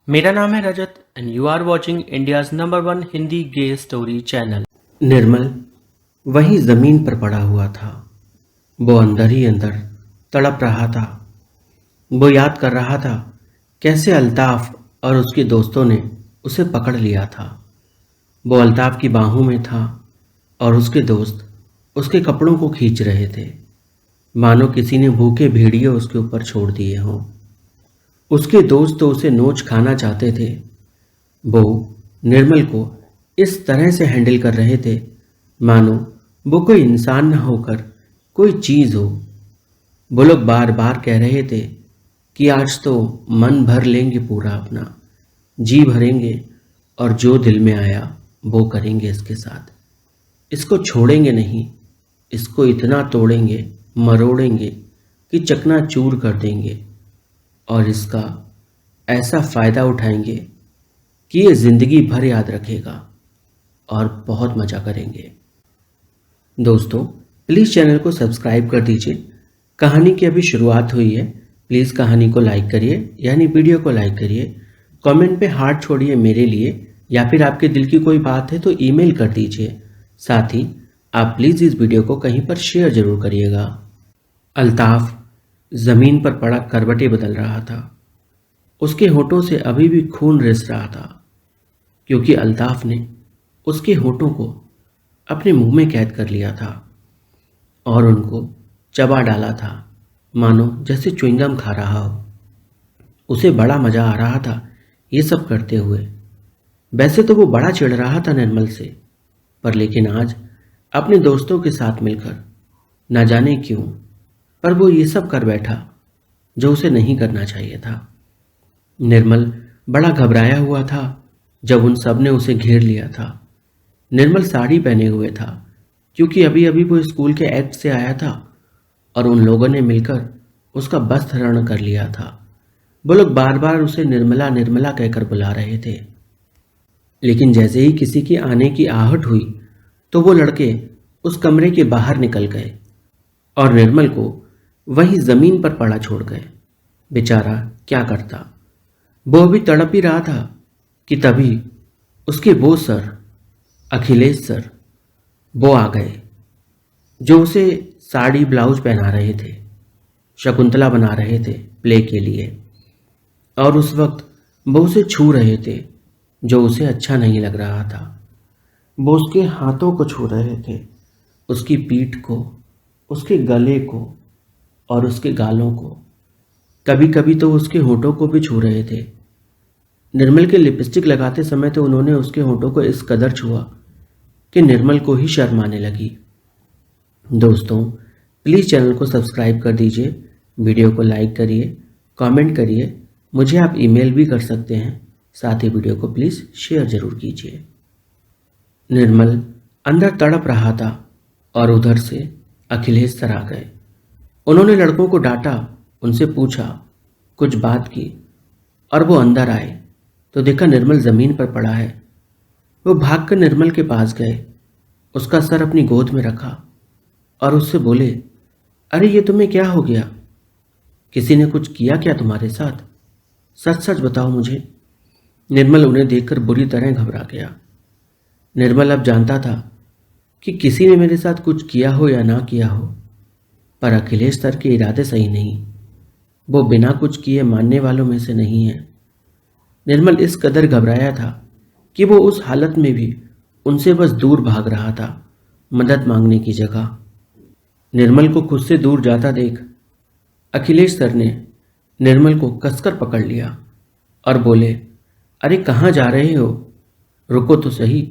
मेरा नाम है Rajat and you are watching India's number 1 Hindi गे स्टोरी चैनल। निर्मल वहीं जमीन पर पड़ा हुआ था। वो अंदर ही अंदर तड़प रहा था। वो याद कर रहा था कैसे अल्ताफ और उसके दोस्तों ने उसे पकड़ लिया था। वो अल्ताफ की बाहों में था और उसके दोस्त उसके कपड़ों को खींच रहे थे, मानो किसी ने भूखे भेड़िए उसके ऊपर छोड़ दिए हों। उसके दोस्त तो उसे नोच खाना चाहते थे। वो निर्मल को इस तरह से हैंडल कर रहे थे मानो वो कोई इंसान न होकर कोई चीज हो। वो लोग बार बार कह रहे थे कि आज तो मन भर लेंगे, पूरा अपना जी भरेंगे और जो दिल में आया वो करेंगे इसके साथ। इसको छोड़ेंगे नहीं, इसको इतना तोड़ेंगे मरोड़ेंगे कि चकनाचूर कर देंगे और इसका ऐसा फायदा उठाएंगे कि ये जिंदगी भर याद रखेगा और बहुत मजा करेंगे। दोस्तों, प्लीज़ चैनल को सब्सक्राइब कर दीजिए। कहानी की अभी शुरुआत हुई है। प्लीज़ कहानी को लाइक करिए, यानी वीडियो को लाइक करिए। कमेंट पे हार्ट छोड़िए मेरे लिए, या फिर आपके दिल की कोई बात है तो ईमेल कर दीजिए। साथ ही आप प्लीज़ इस वीडियो को कहीं पर शेयर जरूर करिएगा। अल्ताफ ज़मीन पर पड़ा करवटें बदल रहा था। उसके होठों से अभी भी खून रिस रहा था, क्योंकि अल्ताफ ने उसके होठों को अपने मुंह में कैद कर लिया था और उनको चबा डाला था, मानो जैसे च्युइंगम खा रहा हो। उसे बड़ा मजा आ रहा था ये सब करते हुए। वैसे तो वो बड़ा चिढ़ रहा था निर्मल से, पर लेकिन आज अपने दोस्तों के साथ मिलकर न जाने क्यों पर वो ये सब कर बैठा जो उसे नहीं करना चाहिए था। निर्मल बड़ा घबराया हुआ था जब उन सब ने उसे घेर लिया था। निर्मल साड़ी पहने हुए था, क्योंकि अभी अभी वो स्कूल के एक्ट से आया था और उन लोगों ने मिलकर उसका वस्त्रहरण कर लिया था। वो लोग बार बार उसे निर्मला निर्मला कहकर बुला रहे थे, लेकिन जैसे ही किसी की आने की आहट हुई तो वो लड़के उस कमरे के बाहर निकल गए और निर्मल को वहीं जमीन पर पड़ा छोड़ गए। बेचारा क्या करता, वो अभी तड़प ही रहा था कि तभी उसके वो सर, अखिलेश सर, वो आ गए, जो उसे साड़ी ब्लाउज पहना रहे थे, शकुंतला बना रहे थे प्ले के लिए। और उस वक्त वो उसे छू रहे थे, जो उसे अच्छा नहीं लग रहा था। वो उसके हाथों को छू रहे थे, उसकी पीठ को, उसके गले को और उसके गालों को। कभी कभी तो उसके होठों को भी छू रहे थे। निर्मल के लिपस्टिक लगाते समय तो उन्होंने उसके होठों को इस कदर छुआ कि निर्मल को ही शर्म आने लगी। दोस्तों, प्लीज़ चैनल को सब्सक्राइब कर दीजिए, वीडियो को लाइक करिए, कमेंट करिए। मुझे आप ईमेल भी कर सकते हैं। साथ ही वीडियो को प्लीज़ शेयर जरूर कीजिए। निर्मल अंदर तड़प रहा था और उधर से अखिलेश सर आ गए। उन्होंने लड़कों को डांटा, उनसे पूछा, कुछ बात की, और वो अंदर आए तो देखा निर्मल जमीन पर पड़ा है। वो भागकर निर्मल के पास गए, उसका सर अपनी गोद में रखा और उससे बोले, अरे ये तुम्हें क्या हो गया? किसी ने कुछ किया क्या तुम्हारे साथ? सच सच बताओ मुझे। निर्मल उन्हें देखकर बुरी तरह घबरा गया। निर्मल अब जानता था कि किसी ने मेरे साथ कुछ किया हो या ना किया हो, पर अखिलेश सर के इरादे सही नहीं। वो बिना कुछ किए मानने वालों में से नहीं है। निर्मल इस कदर घबराया था कि वो उस हालत में भी उनसे बस दूर भाग रहा था, मदद मांगने की जगह। निर्मल को खुद से दूर जाता देख अखिलेश सर ने निर्मल को कसकर पकड़ लिया और बोले, अरे कहाँ जा रहे हो? रुको तो सही,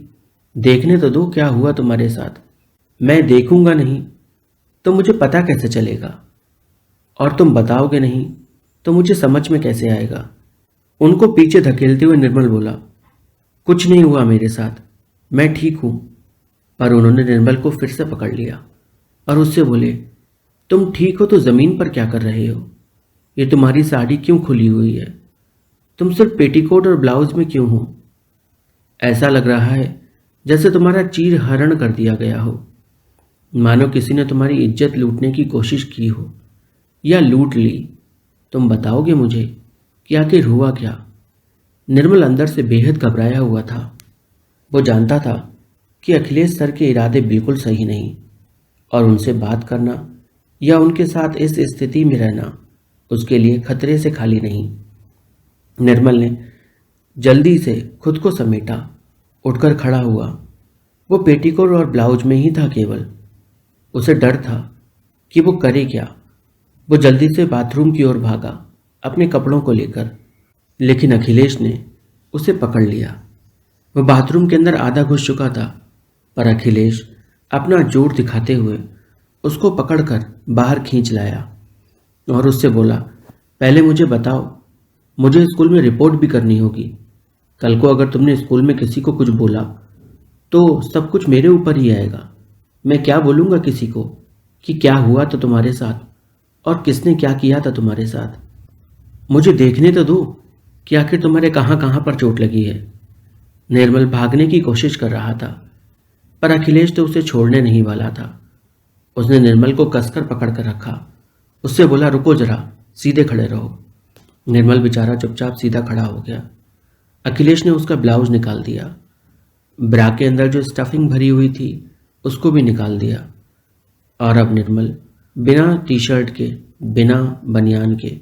देखने तो दो क्या हुआ तुम्हारे साथ। मैं देखूंगा नहीं तो मुझे पता कैसे चलेगा, और तुम बताओगे नहीं तो मुझे समझ में कैसे आएगा? उनको पीछे धकेलते हुए निर्मल बोला, कुछ नहीं हुआ मेरे साथ, मैं ठीक हूं। पर उन्होंने निर्मल को फिर से पकड़ लिया और उससे बोले, तुम ठीक हो तो जमीन पर क्या कर रहे हो? ये तुम्हारी साड़ी क्यों खुली हुई है? तुम सिर्फ पेटीकोट और ब्लाउज में क्यों हो? ऐसा लग रहा है जैसे तुम्हारा चीर हरण कर दिया गया हो, मानो किसी ने तुम्हारी इज्जत लूटने की कोशिश की हो या लूट ली। तुम बताओगे मुझे कि आखिर हुआ क्या? निर्मल अंदर से बेहद घबराया हुआ था। वो जानता था कि अखिलेश सर के इरादे बिल्कुल सही नहीं और उनसे बात करना या उनके साथ इस स्थिति में रहना उसके लिए खतरे से खाली नहीं। निर्मल ने जल्दी से खुद को समेटा, उठकर खड़ा हुआ। वो पेटीकोट और ब्लाउज में ही था केवल। उसे डर था कि वो करे क्या। वो जल्दी से बाथरूम की ओर भागा अपने कपड़ों को लेकर, लेकिन अखिलेश ने उसे पकड़ लिया। वह बाथरूम के अंदर आधा घुस चुका था, पर अखिलेश अपना जोर दिखाते हुए उसको पकड़कर बाहर खींच लाया और उससे बोला, पहले मुझे बताओ, मुझे स्कूल में रिपोर्ट भी करनी होगी। कल को अगर तुमने स्कूल में किसी को कुछ बोला तो सब कुछ मेरे ऊपर ही आएगा। मैं क्या बोलूँगा किसी को कि क्या हुआ था तुम्हारे साथ और किसने क्या किया था तुम्हारे साथ। मुझे देखने तो दो कि आखिर तुम्हारे कहाँ कहाँ पर चोट लगी है। निर्मल भागने की कोशिश कर रहा था, पर अखिलेश तो उसे छोड़ने नहीं वाला था। उसने निर्मल को कसकर पकड़ कर रखा। उससे बोला, रुको जरा, सीधे खड़े रहो। निर्मल बेचारा चुपचाप सीधा खड़ा हो गया। अखिलेश ने उसका ब्लाउज निकाल दिया। ब्रा के अंदर जो स्टफिंग भरी हुई थी उसको भी निकाल दिया और अब निर्मल बिना टी शर्ट के, बिना बनियान के,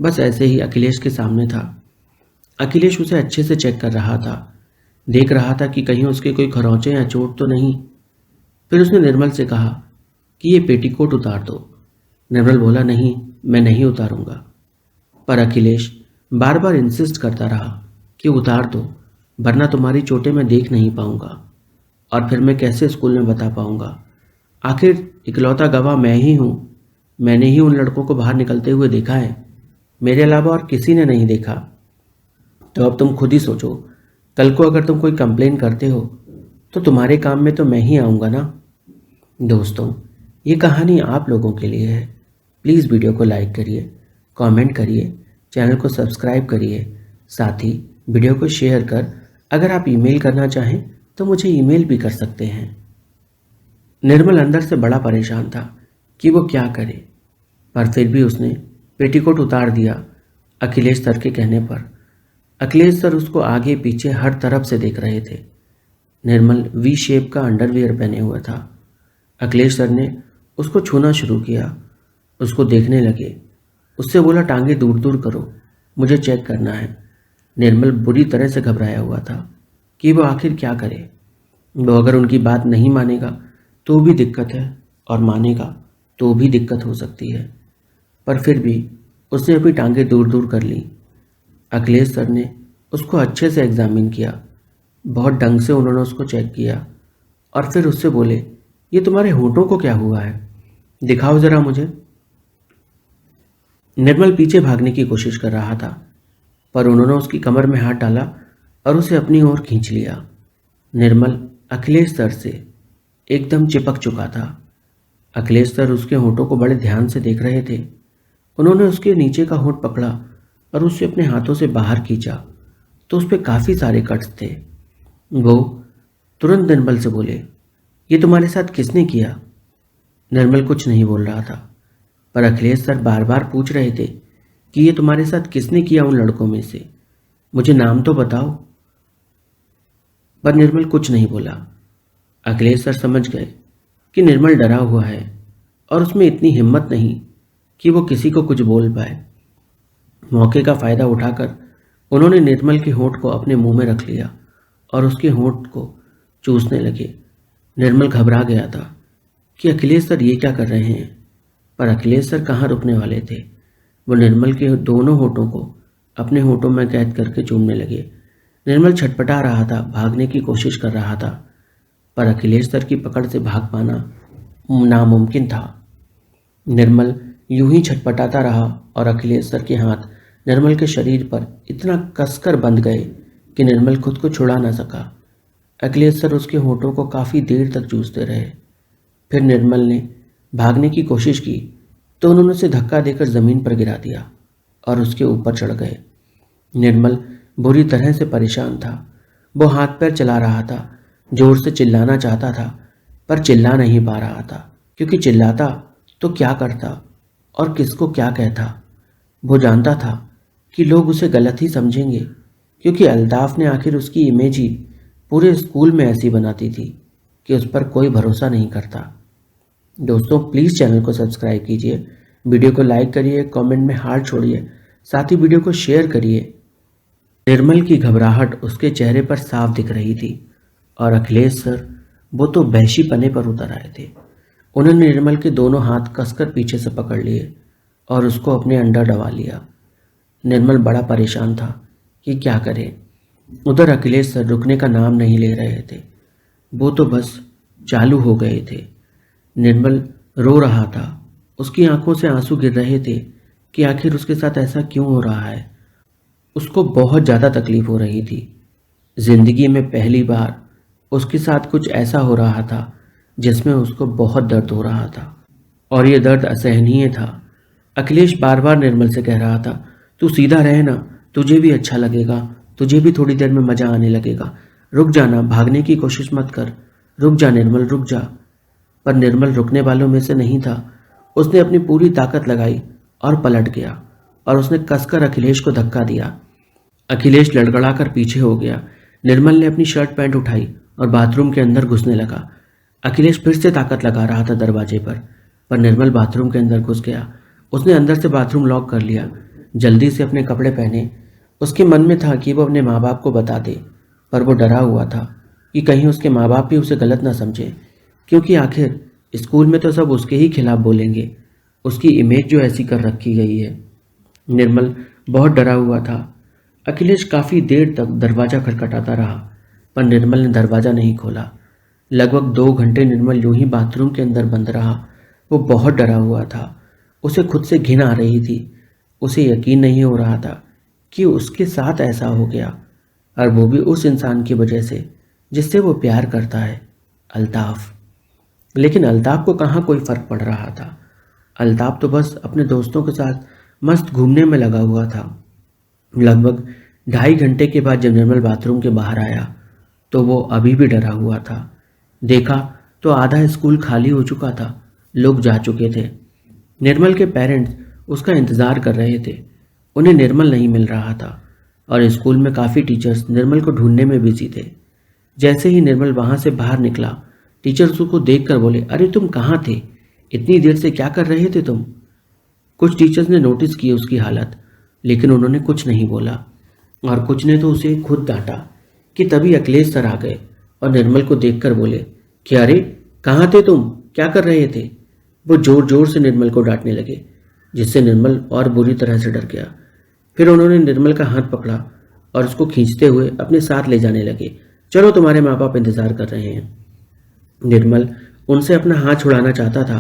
बस ऐसे ही अखिलेश के सामने था। अखिलेश उसे अच्छे से चेक कर रहा था, देख रहा था कि कहीं उसके कोई खरोंचे या चोट तो नहीं। फिर उसने निर्मल से कहा कि ये पेटीकोट उतार दो। निर्मल बोला, नहीं, मैं नहीं उतारूंगा। पर अखिलेश बार बार इंसिस्ट करता रहा कि उतार दो, वरना तुम्हारी चोटें मैं देख नहीं पाऊंगा और फिर मैं कैसे स्कूल में बता पाऊंगा। आखिर इकलौता गवाह मैं ही हूँ। मैंने ही उन लड़कों को बाहर निकलते हुए देखा है, मेरे अलावा और किसी ने नहीं देखा। तो अब तुम खुद ही सोचो, कल को अगर तुम कोई कंप्लेन करते हो तो तुम्हारे काम में तो मैं ही आऊँगा ना। दोस्तों, ये कहानी आप लोगों के लिए है। प्लीज़ वीडियो को लाइक करिए, कमेंट करिए, चैनल को सब्सक्राइब करिए, साथ ही वीडियो को शेयर कर अगर आप ईमेल करना चाहें तो मुझे ईमेल भी कर सकते हैं। निर्मल अंदर से बड़ा परेशान था कि वो क्या करे, पर फिर भी उसने पेटीकोट उतार दिया अखिलेश सर के कहने पर। अखिलेश सर उसको आगे पीछे हर तरफ से देख रहे थे। निर्मल वी शेप का अंडरवियर पहने हुआ था। अखिलेश सर ने उसको छूना शुरू किया, उसको देखने लगे। उससे बोला, टांगे दूर दूर करो, मुझे चेक करना है। निर्मल बुरी तरह से घबराया हुआ था कि वो आखिर क्या करे। वो अगर उनकी बात नहीं मानेगा तो भी दिक्कत है और मानेगा तो भी दिक्कत हो सकती है। पर फिर भी उसने अपनी टांगे दूर दूर कर ली। अखिलेश सर ने उसको अच्छे से एग्जामिन किया, बहुत ढंग से उन्होंने उसको चेक किया और फिर उससे बोले, ये तुम्हारे होंठों को क्या हुआ है, दिखाओ ज़रा मुझे। निर्मल पीछे भागने की कोशिश कर रहा था, पर उन्होंने उसकी कमर में हाथ डाला और उसे अपनी ओर खींच लिया। निर्मल अखिलेश सर से एकदम चिपक चुका था। अखिलेश सर उसके होंठों को बड़े ध्यान से देख रहे थे। उन्होंने उसके नीचे का होंठ पकड़ा और उसे अपने हाथों से बाहर खींचा तो उस पर काफ़ी सारे कट्स थे। वो तुरंत निर्मल से बोले, ये तुम्हारे साथ किसने किया। निर्मल कुछ नहीं बोल रहा था, पर अखिलेश सर बार बार पूछ रहे थे कि ये तुम्हारे साथ किसने किया उन लड़कों में से, मुझे नाम तो बताओ। पर निर्मल कुछ नहीं बोला। अखिलेश सर समझ गए कि निर्मल डरा हुआ है और उसमें इतनी हिम्मत नहीं कि वो किसी को कुछ बोल पाए। मौके का फ़ायदा उठाकर उन्होंने निर्मल के होंठ को अपने मुंह में रख लिया और उसके होंठ को चूसने लगे। निर्मल घबरा गया था कि अखिलेश सर ये क्या कर रहे हैं, पर अखिलेश सर कहाँ रुकने वाले थे। वो निर्मल के दोनों होंठों को अपने होंठों में कैद करके चूमने लगे। निर्मल छटपटा रहा था, भागने की कोशिश कर रहा था, पर अखिलेश सर की पकड़ से भाग पाना नामुमकिन था। निर्मल यूं ही छटपटाता रहा और अखिलेश सर के हाथ निर्मल के शरीर पर इतना कसकर बंध गए कि निर्मल खुद को छुड़ा ना सका। अखिलेश सर उसके होंठों को काफ़ी देर तक चूसते रहे। फिर निर्मल ने भागने की कोशिश की तो उन्होंने उसे धक्का देकर ज़मीन पर गिरा दिया और उसके ऊपर चढ़ गए। निर्मल बुरी तरह से परेशान था। वो हाथ पैर चला रहा था, जोर से चिल्लाना चाहता था, पर चिल्ला नहीं पा रहा था, क्योंकि चिल्लाता तो क्या करता और किसको क्या कहता। वो जानता था कि लोग उसे गलत ही समझेंगे, क्योंकि अल्ताफ ने आखिर उसकी इमेज ही पूरे स्कूल में ऐसी बनाती थी कि उस पर कोई भरोसा नहीं करता। दोस्तों प्लीज़ चैनल को सब्सक्राइब कीजिए, वीडियो को लाइक करिए, कमेंट में हार्ट छोड़िए, साथ ही वीडियो को शेयर करिए। निर्मल की घबराहट उसके चेहरे पर साफ दिख रही थी और अखिलेश सर वो तो वहशी पने पर उतर आए थे। उन्होंने निर्मल के दोनों हाथ कसकर पीछे से पकड़ लिए और उसको अपने अंडर दबा लिया। निर्मल बड़ा परेशान था कि क्या करे। उधर अखिलेश सर रुकने का नाम नहीं ले रहे थे, वो तो बस चालू हो गए थे। निर्मल रो रहा था, उसकी आंखों से आंसू गिर रहे थे कि आखिर उसके साथ ऐसा क्यों हो रहा है। उसको बहुत ज़्यादा तकलीफ हो रही थी। जिंदगी में पहली बार उसके साथ कुछ ऐसा हो रहा था जिसमें उसको बहुत दर्द हो रहा था और ये दर्द असहनीय था। अखिलेश बार बार निर्मल से कह रहा था, तू सीधा रहे ना, तुझे भी अच्छा लगेगा, तुझे भी थोड़ी देर में मज़ा आने लगेगा, रुक जाना, भागने की कोशिश मत कर, रुक जा निर्मल, रुक जा। पर निर्मल रुकने वालों में से नहीं था। उसने अपनी पूरी ताकत लगाई और पलट गया और उसने कसकर अखिलेश को धक्का दिया। अखिलेश लड़खड़ाकर पीछे हो गया। निर्मल ने अपनी शर्ट पैंट उठाई और बाथरूम के अंदर घुसने लगा। अखिलेश फिर से ताकत लगा रहा था दरवाजे पर निर्मल बाथरूम के अंदर घुस गया। उसने अंदर से बाथरूम लॉक कर लिया, जल्दी से अपने कपड़े पहने। उसके मन में था कि वो अपने माँ बाप को बता दे, पर वो डरा हुआ था कि कहीं उसके माँ बाप भी उसे गलत ना समझे, क्योंकि आखिर स्कूल में तो सब उसके ही खिलाफ बोलेंगे, उसकी इमेज जो ऐसी कर रखी गई है। निर्मल बहुत डरा हुआ था। अखिलेश काफ़ी देर तक दरवाज़ा खटखटाता रहा, पर निर्मल ने दरवाज़ा नहीं खोला। लगभग 2 घंटे निर्मल यूं ही बाथरूम के अंदर बंद रहा। वो बहुत डरा हुआ था, उसे खुद से घिन आ रही थी। उसे यकीन नहीं हो रहा था कि उसके साथ ऐसा हो गया, और वो भी उस इंसान की वजह से जिससे वो प्यार करता है, अल्ताफ। लेकिन अल्ताफ को कहाँ कोई फ़र्क पड़ रहा था। अल्ताफ तो बस अपने दोस्तों के साथ मस्त घूमने में लगा हुआ था। लगभग 2.5 घंटे के बाद जब निर्मल बाथरूम के बाहर आया तो वो अभी भी डरा हुआ था। देखा तो आधा स्कूल खाली हो चुका था, लोग जा चुके थे। निर्मल के पेरेंट्स उसका इंतज़ार कर रहे थे। उन्हें निर्मल नहीं मिल रहा था और स्कूल में काफ़ी टीचर्स निर्मल को ढूंढने में बिजी थे। जैसे ही निर्मल वहाँ से बाहर निकला, टीचर्स उसको देखकर बोले, अरे तुम कहाँ थे, इतनी देर से क्या कर रहे थे तुम। कुछ टीचर्स ने नोटिस की उसकी हालत, लेकिन उन्होंने कुछ नहीं बोला, और कुछ ने तो उसे खुद डांटा। कि तभी अखिलेश सर आ गए और निर्मल को देखकर बोले कि अरे कहाँ थे तुम, क्या कर रहे थे। वो जोर जोर से निर्मल को डांटने लगे, जिससे निर्मल और बुरी तरह से डर गया। फिर उन्होंने निर्मल का हाथ पकड़ा और उसको खींचते हुए अपने साथ ले जाने लगे। चलो तुम्हारे माँ बाप इंतजार कर रहे हैं। निर्मल उनसे अपना हाथ छुड़ाना चाहता था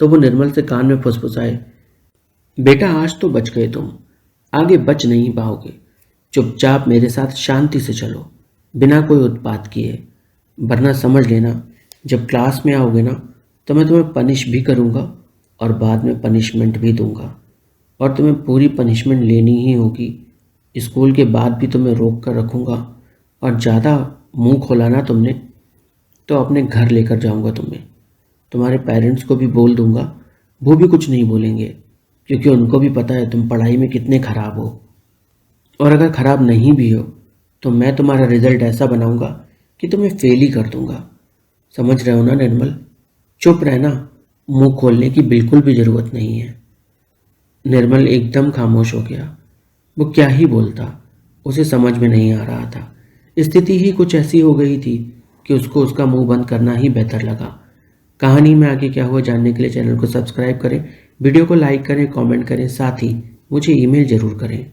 तो वो निर्मल से कान में फुसफुसाए, बेटा आज तो बच गए तुम, आगे बच नहीं पाओगे, चुपचाप मेरे साथ शांति से चलो, बिना कोई उत्पात किए, वरना समझ लेना जब क्लास में आओगे ना तो मैं तुम्हें पनिश भी करूँगा और बाद में पनिशमेंट भी दूंगा, और तुम्हें पूरी पनिशमेंट लेनी ही होगी। स्कूल के बाद भी तुम्हें रोक कर रखूँगा, और ज़्यादा मुंह खोलाना तुमने तो अपने घर लेकर जाऊँगा तुम्हें। तुम्हारे पेरेंट्स को भी बोल दूँगा, वो भी कुछ नहीं बोलेंगे, क्योंकि उनको भी पता है तुम पढ़ाई में कितने ख़राब हो। और अगर ख़राब नहीं भी हो तो मैं तुम्हारा रिज़ल्ट ऐसा बनाऊँगा कि तुम्हें फेल ही कर दूँगा। समझ रहे हो ना निर्मल, चुप रहना, मुंह खोलने की बिल्कुल भी ज़रूरत नहीं है। निर्मल एकदम खामोश हो गया। वो क्या ही बोलता, उसे समझ में नहीं आ रहा था। स्थिति ही कुछ ऐसी हो गई थी कि उसको उसका मुंह बंद करना ही बेहतर लगा। कहानी में आगे क्या हुआ जानने के लिए चैनल को सब्सक्राइब करें, वीडियो को लाइक करें, कमेंट करें, साथ ही मुझे ईमेल ज़रूर करें।